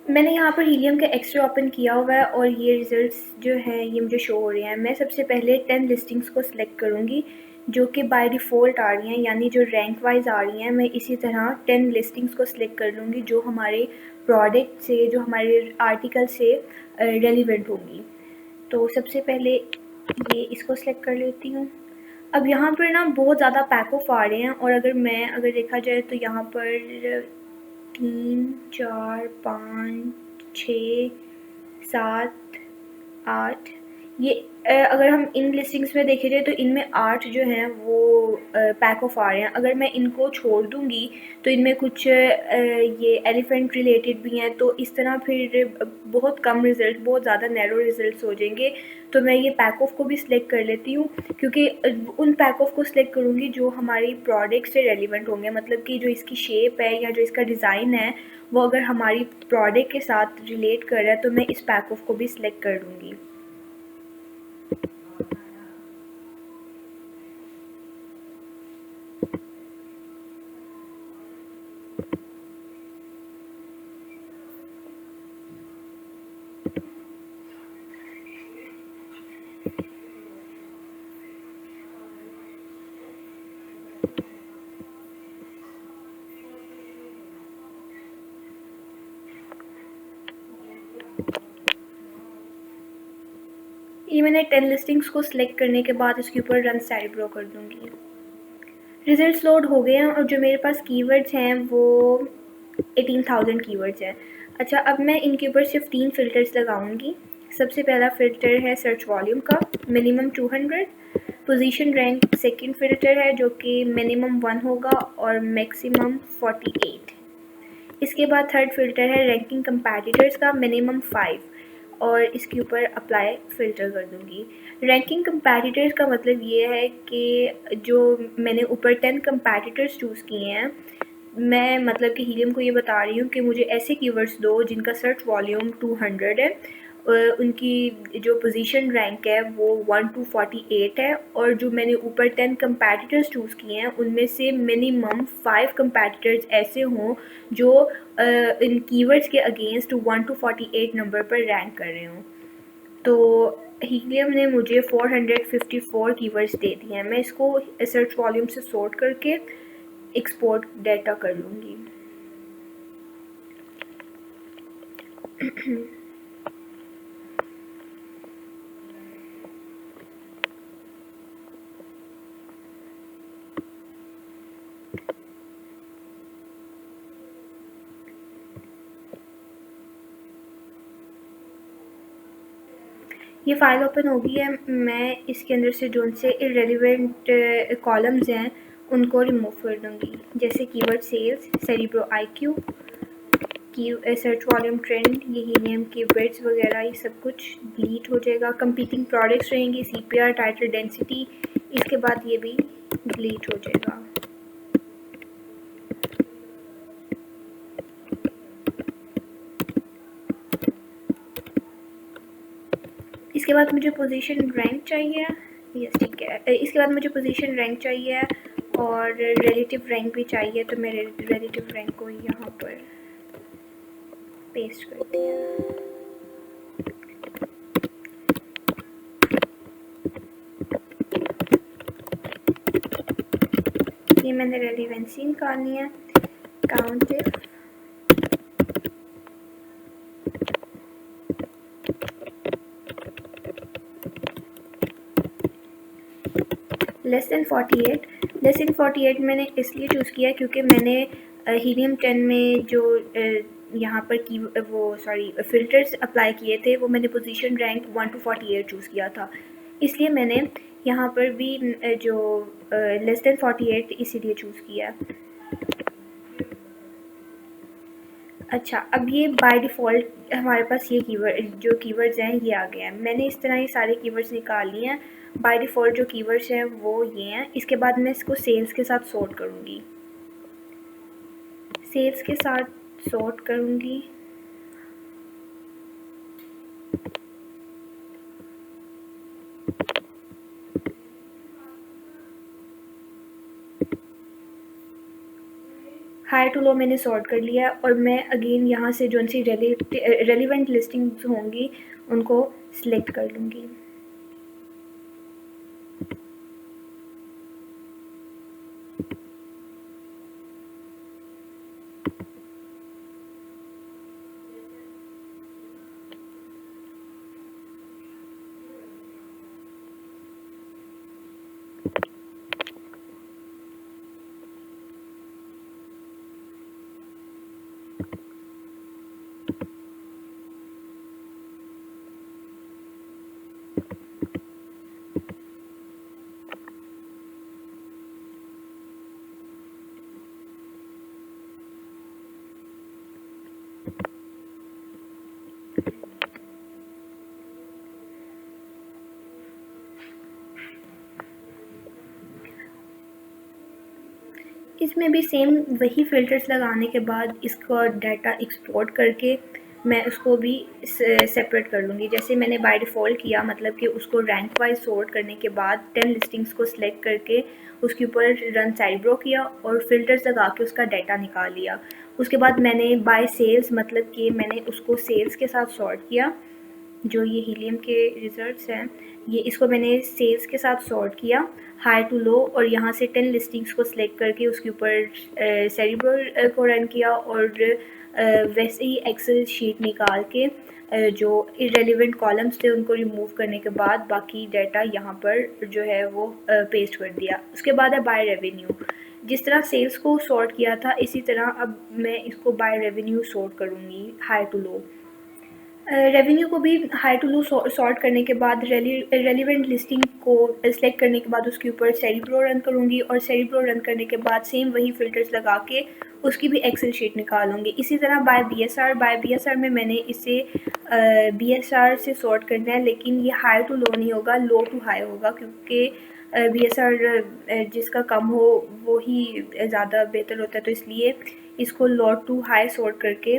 मैंने यहाँ पर हीलियम का एक्स्ट्रा ओपन किया हुआ है और ये रिज़ल्ट्स जो हैं ये मुझे शो हो रहे हैं। मैं सबसे पहले 10 लिस्टिंग्स को सिलेक्ट करूँगी जो कि बाय डिफ़ॉल्ट आ रही हैं, यानी जो रैंक वाइज आ रही हैं। मैं इसी तरह 10 लिस्टिंग्स को सिलेक्ट कर लूँगी जो हमारे प्रोडक्ट से, जो हमारे आर्टिकल से रेलिवेंट होंगी। तो सबसे पहले ये इसको सिलेक्ट कर लेती हूँ। अब यहाँ पर ना बहुत ज़्यादा पैक ऑफ आ रहे हैं और अगर देखा जाए तो यहाँ पर 3, 4, 5, 6, 7, 8 ये अगर हम इन लिस्टिंग्स में देखे जाए तो इनमें 8 जो हैं वो पैक ऑफ आ रहे हैं। अगर मैं इनको छोड़ दूँगी तो इनमें कुछ ये एलिफेंट रिलेटेड भी हैं, तो इस तरह फिर बहुत कम रिज़ल्ट, बहुत ज़्यादा नैरो रिज़ल्ट्स हो जाएंगे। तो मैं ये पैक ऑफ को भी सिलेक्ट कर लेती हूँ, क्योंकि उन पैक ऑफ को सिलेक्ट करूँगी जो हमारी प्रोडक्ट से रेलिवेंट होंगे। मतलब कि जो इसकी शेप है या जो इसका डिज़ाइन है वो अगर हमारी प्रोडक्ट के साथ रिलेट कर रहा है तो मैं इस पैक ऑफ को भी सिलेक्ट कर लूँगी। ये मैंने 10 लिस्टिंग्स को सिलेक्ट करने के बाद इसके ऊपर रन साइड ब्रो कर दूँगी। रिज़ल्ट्स लोड हो गए हैं और जो मेरे पास कीवर्ड्स हैं वो 18,000 कीवर्ड्स हैं। अच्छा, अब मैं इनके ऊपर सिर्फ 3 फ़िल्टर्स लगाऊंगी। सबसे पहला फ़िल्टर है सर्च वॉल्यूम का, minimum 200। Position rank second filter है जो कि मिनिमम 1 होगा और मैक्सिमम 48। इसके बाद थर्ड फ़िल्टर है रैंकिंग कंपैटिटर्स का, मिनिमम 5 और इसके ऊपर अप्लाई फ़िल्टर कर दूँगी। रैंकिंग कंपैटिटर्स का मतलब ये है कि जो मैंने ऊपर 10 कंपैटिटर्स चूज़ किए हैं, मैं मतलब कि हीलियम को ये बता रही हूँ कि मुझे ऐसे कीवर्ड्स दो जिनका सर्च वॉल्यूम 200 है, उनकी जो पोजीशन रैंक है वो 1 to 48 है, और जो मैंने ऊपर 10 कंपैटिटर्स चूज़ किए हैं उनमें से मिनिमम 5 कंपैटिटर्स ऐसे हों जो इन कीवर्ड्स के अगेंस्ट 1 to 48 नंबर पर रैंक कर रहे हों। तो हीलियम ने मुझे 454 कीवर्ड्स दे दिए हैं। मैं इसको सर्च वॉल्यूम से सॉर्ट करके एक्सपोर्ट डाटा कर लूँगी। ये फ़ाइल ओपन हो गई है। मैं इसके अंदर से जो से इर्रेलेवेंट कॉलम्स हैं उनको रिमूव कर दूँगी, जैसे कीवर्ड सेल्स, सेरिब्रो आईक्यू, की सर्च वॉल्यूम ट्रेंड, ये हीलियम कीवर्ड्स वगैरह, ये सब कुछ डिलीट हो जाएगा। कंपीटिंग प्रोडक्ट्स रहेंगी, सीपीआर, टाइटल डेंसिटी, इसके बाद ये भी डिलीट हो जाएगा। इसके बाद मुझे पोजीशन रैंक चाहिए। यस, ठीक है। इसके बाद मुझे पोजीशन रैंक चाहिए और रिलेटिव रैंक भी चाहिए, तो मैं रिलेटिव रैंक को यहाँ पर पेस्ट करती हूँ। ये मैंने रेलिवेंसी निकालनी है। Count if less than 48। Less than 48 मैंने इसलिए चूज़ किया क्योंकि मैंने हीलियम 10 में जो यहाँ पर की वो फ़िल्टर्स अप्लाई किए थे वो मैंने पोजीशन रैंक 1 to 48 चूज़ किया था, इसलिए मैंने यहाँ पर भी जो लेस देन 48 इसीलिए चूज़ किया। अच्छा, अब ये बाय डिफ़ॉल्ट हमारे पास ये कीवर्ड्स हैं ये आ गए हैं। मैंने इस तरह ये सारे कीवर्ड्स निकाल लिए हैं। बाय डिफ़ॉल्ट जो कीवर्ड्स हैं वो ये हैं। इसके बाद मैं इसको सेल्स के साथ सॉर्ट करूँगी। सेल्स के साथ सॉर्ट करूँगी। हाई टू लो मैंने सॉर्ट कर लिया और मैं अगेन यहाँ से जो सी रेलिवेंट लिस्टिंग्स होंगी उनको सिलेक्ट कर लूँगी। इसमें भी सेम वही फ़िल्टर्स लगाने के बाद इसका डाटा एक्सपोर्ट करके मैं उसको भी सेपरेट कर लूँगी। जैसे मैंने बाय डिफ़ॉल्ट किया, मतलब कि उसको रैंक वाइज सॉर्ट करने के बाद 10 लिस्टिंग्स को सिलेक्ट करके उसके ऊपर रन साइडब्रो किया और फ़िल्टर्स लगा के उसका डाटा निकाल लिया। उसके बाद मैंने बाय सेल्स, मतलब कि मैंने उसको सेल्स के साथ सॉर्ट किया। जो ये हीलियम के रिजल्ट्स हैं, ये इसको मैंने सेल्स के साथ सॉर्ट किया हाई टू लो, और यहाँ से 10 लिस्टिंग्स को सिलेक्ट करके उसके ऊपर सेरिब्रल को रन किया और वैसे ही एक्सेल शीट निकाल के जो इरेलीवेंट कॉलम्स थे उनको रिमूव करने के बाद बाकी डाटा यहाँ पर जो है वो पेस्ट कर दिया। उसके बाद है बाय रेवेन्यू। जिस तरह सेल्स को सॉर्ट किया था इसी तरह अब मैं इसको बाय रेवेन्यू सॉर्ट करूँगी हाई टू लो। रेवेन्यू को भी हाई टू लो सॉर्ट करने के बाद रेलिवेंट लिस्टिंग को सेलेक्ट करने के बाद उसके ऊपर सेरिब्रो रन करूँगी और सेरिब्रो रन करने के बाद सेम वही फ़िल्टर्स लगा के उसकी भी एक्सेल शीट निकालूंगी। इसी तरह बाय बीएसआर में मैंने इसे बीएसआर से सॉर्ट करना है, लेकिन ये हाई टू लो नहीं होगा, लो टू हाई होगा, क्योंकि बीएसआर जिसका कम हो वो ही ज़्यादा बेहतर होता है, तो इसलिए इसको लो टू हाई सॉर्ट करके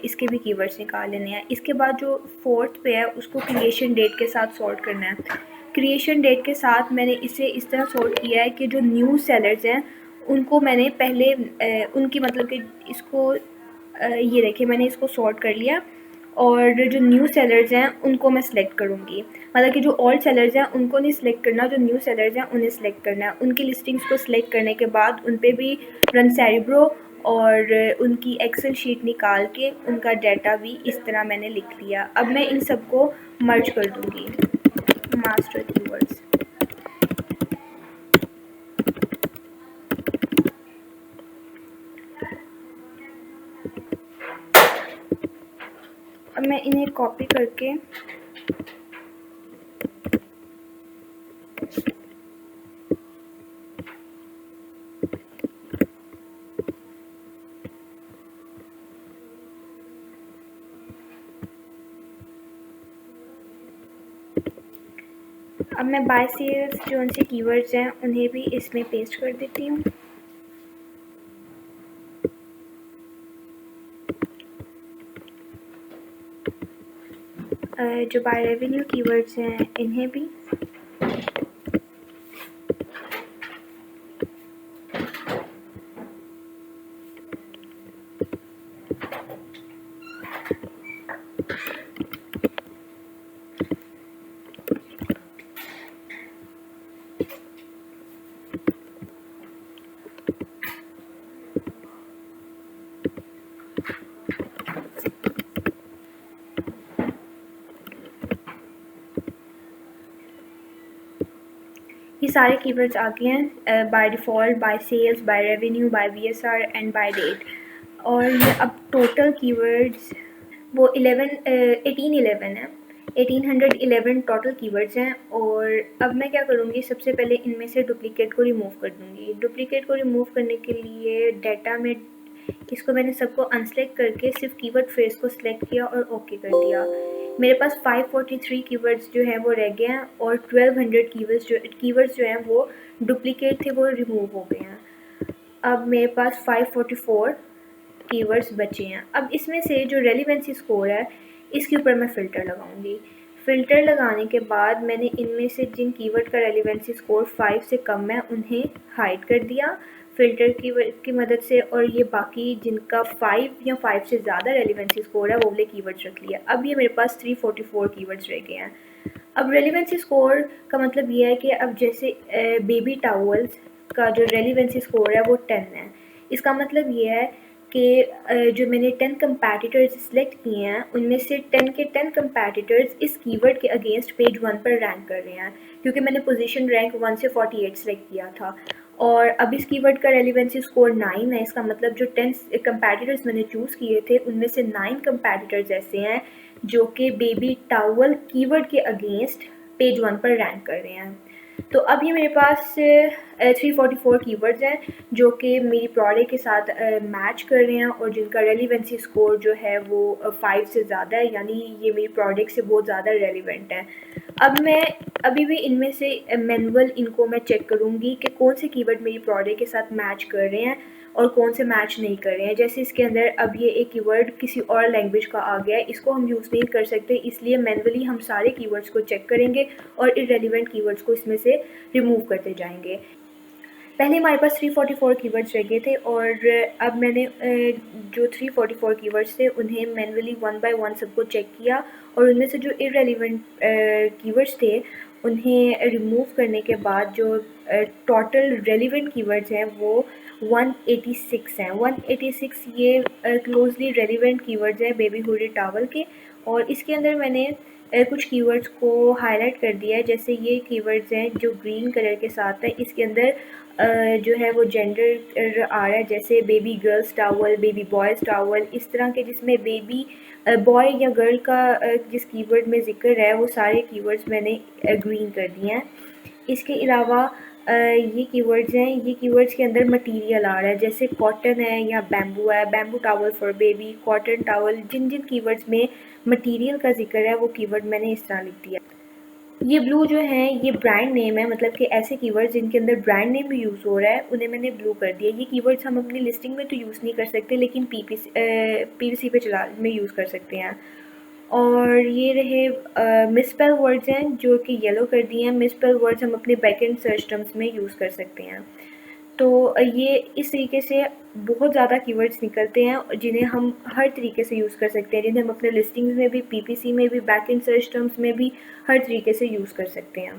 इसके भी कीवर्ड्स निकाल लेने हैं। इसके बाद जो फोर्थ पे है उसको क्रिएशन डेट के साथ सॉर्ट करना है। क्रिएशन डेट के साथ मैंने इसे इस तरह सॉर्ट किया है कि जो न्यू सेलर्स हैं उनको मैंने पहले उनकी, मतलब कि इसको ये देखिए मैंने इसको सॉर्ट कर लिया और जो न्यू सेलर्स हैं उनको मैं सिलेक्ट करूँगी। मतलब कि जो ओल्ड सेलर्स हैं उनको नहीं सिलेक्ट करना, जो न्यू सेलर्स हैं उन्हें सिलेक्ट करना है। उनकी लिस्टिंग्स को सिलेक्ट करने के बाद उन पर भी रन सेरिब्रो और उनकी एक्सेल शीट निकाल के उनका डाटा भी इस तरह मैंने लिख लिया। अब मैं इन सबको मर्ज कर दूँगी मास्टर कीवर्ड्स। अब मैं इन्हें कॉपी करके अब मैं बाय सेल्स जो उनसे कीवर्ड्स हैं उन्हें भी इसमें पेस्ट कर देती हूँ। जो बाय रेवेन्यू कीवर्ड्स हैं इन्हें भी। ये सारे कीवर्ड्स आ गए हैं by default, by sales, by revenue, by BSR and by date. और ये अब टोटल कीवर्ड्स वो 1811 है। 1811 टोटल कीवर्ड्स हैं। और अब मैं क्या करूँगी, सबसे पहले इनमें से डुप्लीकेट को रिमूव कर दूँगी। डुप्लीकेट को रिमूव करने के लिए डाटा में इसको मैंने सबको अनसेलेक्ट करके सिर्फ कीवर्ड फ्रेज को सिलेक्ट किया और ओके कर दिया। मेरे पास 543 कीवर्ड्स जो हैं वो रह गए हैं और 1200 कीवर्ड्स जो हैं वो डुप्लीकेट थे, वो रिमूव हो गए हैं। अब मेरे पास 544 कीवर्ड्स बचे हैं। अब इसमें से जो रेलिवेंसी स्कोर है इसके ऊपर मैं फ़िल्टर लगाऊंगी। फ़िल्टर लगाने के बाद मैंने इनमें से जिन कीवर्ड का रेलिवेंसी स्कोर 5 से कम है उन्हें हाइड कर दिया। फ़िल्टर की मदद से, और ये बाकी जिनका 5 या 5 से ज़्यादा रेलिवेंसी स्कोर है वो वाले कीवर्ड्स रख लिया। अब ये मेरे पास 344 कीवर्ड्स रह गए हैं। अब रेलिवेंसी स्कोर का मतलब ये है कि अब जैसे बेबी टावल्स का जो रेलिवेंसी स्कोर है वो 10 है। इसका मतलब ये है कि जो मैंने 10 कंपैटिटर्स सिलेक्ट किए हैं उनमें से 10 के 10 कंपैटिटर्स इस कीवर्ड के अगेंस्ट पेज 1 पर रैंक कर रहे हैं, क्योंकि मैंने पोजीशन रैंक 1 से 48 सिलेक्ट किया था। और अब इस कीवर्ड का रेलिवेंसी स्कोर 9 है। इसका मतलब जो 10 कंपैटिटर्स मैंने चूज़ किए थे उनमें से 9 कंपैटिटर्स ऐसे हैं जो कि बेबी टावल कीवर्ड के अगेंस्ट पेज 1 पर रैंक कर रहे हैं। तो अब ये मेरे पास 344 कीवर्ड्स हैं जो कि मेरी प्रोडक्ट के साथ मैच कर रहे हैं और जिनका रेलिवेंसी स्कोर जो है वो 5 से ज़्यादा है, यानी ये मेरी प्रोडक्ट से बहुत ज़्यादा रेलिवेंट है। अब मैं अभी भी इनमें से मैनुअल इनको मैं चेक करूँगी कि कौन से कीवर्ड मेरी प्रोडक्ट के साथ मैच कर रहे हैं और कौन से मैच नहीं कर रहे हैं। जैसे इसके अंदर अब ये एक कीवर्ड किसी और लैंग्वेज का आ गया है, इसको हम यूज़ नहीं कर सकते, इसलिए मैनुअली हम सारे कीवर्ड्स को चेक करेंगे और इररेलेवेंट कीवर्ड्स को इसमें से रिमूव करते जाएंगे। पहले हमारे पास 344 कीवर्ड्स रह गए थे और अब मैंने जो 344 कीवर्ड्स थे उन्हें मैनुअली 1 बाय 1 सबको चेक किया और उनमें से जो इररेलेवेंट कीवर्ड्स थे उन्हें रिमूव करने के बाद जो टोटल रेलिवेंट कीवर्ड्स हैं वो 186 हैं। 186 ये क्लोजली रेलिवेंट कीवर्ड्स हैं बेबी हुडी टावल के, और इसके अंदर मैंने कुछ कीवर्ड्स को हाईलाइट कर दिया है। जैसे ये कीवर्ड्स हैं जो ग्रीन कलर के साथ है, इसके अंदर जो है वो जेंडर आ रहा है, जैसे baby girls towel, baby boys towel, इस तरह के जिसमें बेबी बॉय या गर्ल का जिस कीवर्ड में ज़िक्र है वो सारे कीवर्ड्स मैंने ग्रीन कर दिए हैं। इसके अलावा ये कीवर्ड्स हैं, ये कीवर्ड्स के अंदर मटेरियल आ रहा है, जैसे कॉटन है या बैम्बू है, bamboo towel for baby, cotton towel, जिन जिन कीवर्ड्स में मटेरियल का जिक्र है वो कीवर्ड मैंने इस तरह लिख दिया। ये ब्लू जो है ये ब्रांड नेम है, मतलब कि ऐसे कीवर्ड्स जिनके अंदर ब्रांड नेम भी यूज़ हो रहा है उन्हें मैंने ब्लू कर दिया। ये कीवर्ड्स हम अपनी लिस्टिंग में तो यूज़ नहीं कर सकते, लेकिन पीवीसी पे चला में यूज़ कर सकते हैं। और ये रहे मिसस्पेल वर्ड्स हैं जो कि येलो कर दिए हैं। मिसस्पेल वर्ड्स हम अपने बैकएंड सर्च टर्म्स में यूज़ कर सकते हैं। तो ये इस तरीके से बहुत ज़्यादा कीवर्ड्स निकलते हैं जिन्हें हम हर तरीके से यूज़ कर सकते हैं, जिन्हें हम अपने लिस्टिंग्स में भी, पीपीसी में भी, बैकएंड सर्च टर्म्स में भी हर तरीके से यूज़ कर सकते हैं।